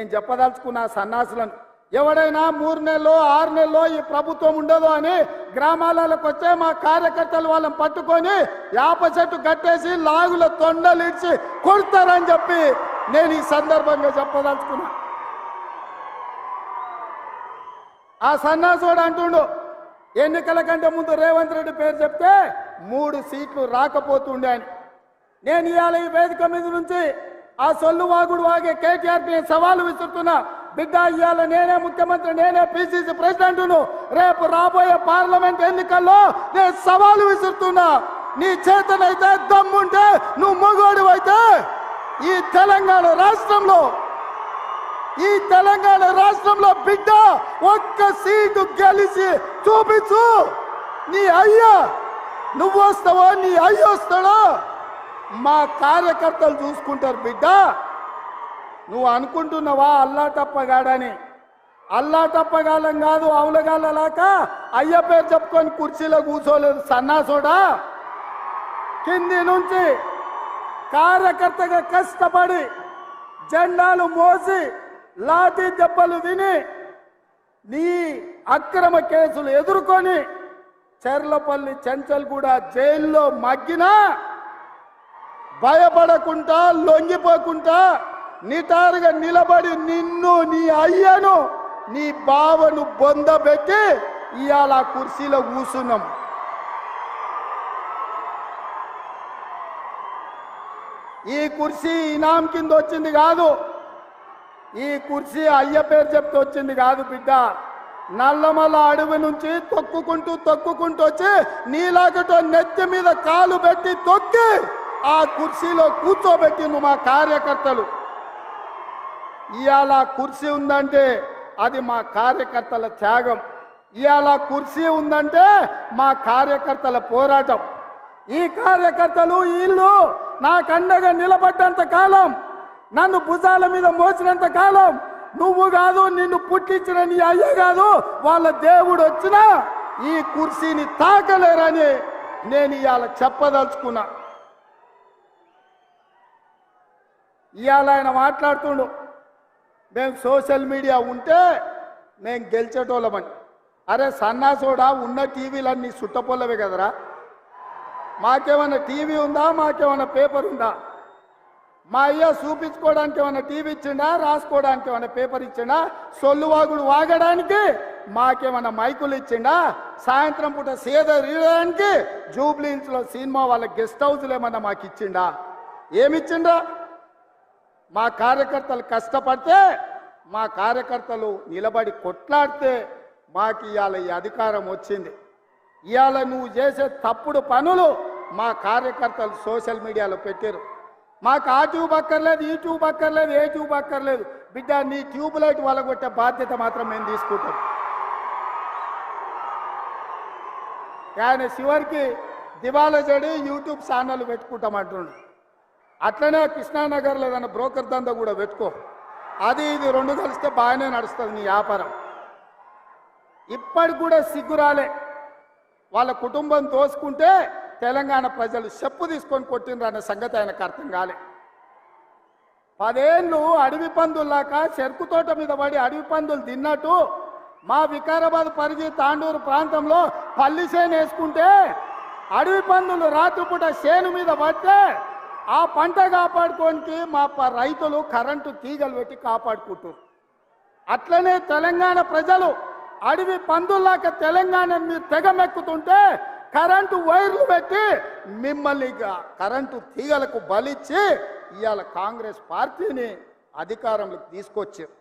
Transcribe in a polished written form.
నేను చెప్పదలుచుకున్న సన్నాసులను ఎవడైనా 3 నెలలు 6 నెలలు ఈ ప్రభుత్వం ఉండదు అని గ్రామాలకు వచ్చే మా కార్యకర్తలు వాళ్ళని పట్టుకొని యాప చెట్టు కట్టేసి లాగుల తొండలు ఇచ్చి కొడతారని చెప్పి నేను ఈ సందర్భంగా చెప్పదలుచుకున్నా. ఆ సన్నాసుడు అంటుండు ఎన్నికల కంటే ముందు రేవంత్ రెడ్డి పేరు చెప్తే 3 సీట్లు రాకపోతుండే అని. నేను ఇవాళ ఈ వేదిక మీద నుంచి ఆ సొల్లు వాగుడు వాగే కేటీఆర్కి సవాలు విసురుతున్నా. బిడ్డ ఇవాళ నేనే ముఖ్యమంత్రి, నేనే పిసిసి ప్రెసిడెంట్ను. రేపు రాబోయే పార్లమెంట్ ఎన్నికల్లో నేను సవాలు విసురుతున్నా. నీ చేతనైతే దమ్ముంటే నువ్వు మొగోడు అయితే ఈ తెలంగాణ రాష్ట్రంలో బిడ్డ ఒక్క సీటు గెలిచి చూపించు. నీ అయ్యా నువ్వు వస్తావో నీ అయ్య వస్తాడో మా కార్యకర్తలు చూసుకుంటారు. బిడ్డ నువ్వు అనుకుంటున్నావా అల్లా తప్పగాడని? అల్లా తప్పగాలం కాదు, అవులగాలలాక అయ్య పేరు చెప్పుకొని కుర్చీలో కూర్చోలేదు సన్నాసోడా. కింది నుంచి కార్యకర్తగా కష్టపడి జెండాలు మోసి లాఠీ దెబ్బలు విని నీ అక్రమ కేసులు ఎదుర్కొని చెర్లపల్లి చెంచల్గూడ జైల్లో మగ్గినా భయపడకుండా లొంగిపోకుండా నిటారుగా నిలబడి నిన్ను నీ అయ్యను నీ బావను బొందబెట్టి ఇవాళ కుర్చీలో కూర్చున్నాం. ఈ కుర్చీ ఇనాం కింద వచ్చింది కాదు, ఈ కుర్చీ అయ్య పేరు చెప్తే వచ్చింది కాదు బిడ్డ. నల్లమల్ల అడవి నుంచి తొక్కుకుంటూ వచ్చి నీలాగటో నెత్తి మీద కాలు పెట్టి తొక్కి ఆ కుర్చీలో కూర్చోబెట్టిండు మా కార్యకర్తలు. ఇవాళ కుర్చీ ఉందంటే అది మా కార్యకర్తల త్యాగం. ఇవాళ కుర్చీ ఉందంటే మా కార్యకర్తల పోరాటం. ఈ కార్యకర్తలు వీళ్ళు నాకు అండగా నిలబడ్డంత కాలం, నన్ను భుజాల మీద మోసినంత కాలం నువ్వు కాదు, నిన్ను పుట్టించిన నీ అయ్య కాదు, వాళ్ళ దేవుడు వచ్చినా ఈ కుర్చీని తాకలేరని నేను ఇవాళ చెప్పదలుచుకున్నా. ఇవాళ ఆయన మాట్లాడుతుండు మేము సోషల్ మీడియా ఉంటే మేము గెలిచేటోళ్ళమని. అరే సన్నాసోడా, ఉన్న టీవీలన్నీ సుట్టపొల్లవే కదరా. మాకేమన్నా టీవీ ఉందా? మాకేమన్నా పేపర్ ఉందా? మా అయ్య చూపించుకోవడానికి ఏమన్నా టీవీ ఇచ్చిండా? రాసుకోవడానికి ఏమన్నా పేపర్ ఇచ్చిండా? సొల్లువాగుడు వాగడానికి మాకేమన్నా మైకులు ఇచ్చిండా? సాయంత్రం పూట సేద తీయడానికి జూబ్లీహిల్స్లో సినిమా వాళ్ళ గెస్ట్ హౌస్లు ఏమన్నా మాకు ఇచ్చిండా? ఏమిచ్చిండా? మా కార్యకర్తలు కష్టపడితే, మా కార్యకర్తలు నిలబడి కొట్లాడితే మాకు ఇవాళ ఈ అధికారం వచ్చింది. ఇవాళ నువ్వు చేసే తప్పుడు పనులు మా కార్యకర్తలు సోషల్ మీడియాలో పెట్టారు. మాకు ఆ ట్యూబ్ అక్కర్లేదు, ఈ ట్యూబ్ అక్కర్లేదు, ఏ ట్యూబ్ అక్కర్లేదు. బిడ్డ నీ ట్యూబ్ లైట్ వలగొట్టే బాధ్యత మాత్రం మేము తీసుకుంటాం. ఆయన చివరికి దివాలా చెడి యూట్యూబ్ ఛానల్ పెట్టుకుంటామంటుండు. అట్లనే కృష్ణానగర్లో ఏదైనా బ్రోకర్ దందా కూడా పెట్టుకో. అది ఇది 2 కలిస్తే బాగానే నడుస్తుంది నీ వ్యాపారం. ఇప్పటికి కూడా సిగ్గురాలే. వాళ్ళ కుటుంబం దోసుకుంటే తెలంగాణ ప్రజలు చెప్పు తీసుకొని కొట్టినరు అనే సంగతి ఆయనకు అర్థం కాలే. 10 ఏళ్ళు అడవి పందుల్లాక చెరుకు తోట మీద పడి అడవి పందులు తిన్నట్టు మా వికారాబాద్ పరిగి తాండూరు ప్రాంతంలో పల్లి చేను వేసుకుంటే అడవి పందులు రాత్రిపూట చేను మీద పడితే ఆ పంట కాపాడుకోనికి మా రైతులు కరెంటు తీగలు పెట్టి కాపాడుకుంటారు. అట్లనే తెలంగాణ ప్రజలు అడవి పందుల్లాక తెలంగాణ మీరు తెగమెక్కుతుంటే కరెంటు వైర్లు పెట్టి మిమ్మల్ని కరెంటు తీగలకు బలిచ్చి ఇవాళ కాంగ్రెస్ పార్టీని అధికారంలోకి తీసుకొచ్చారు.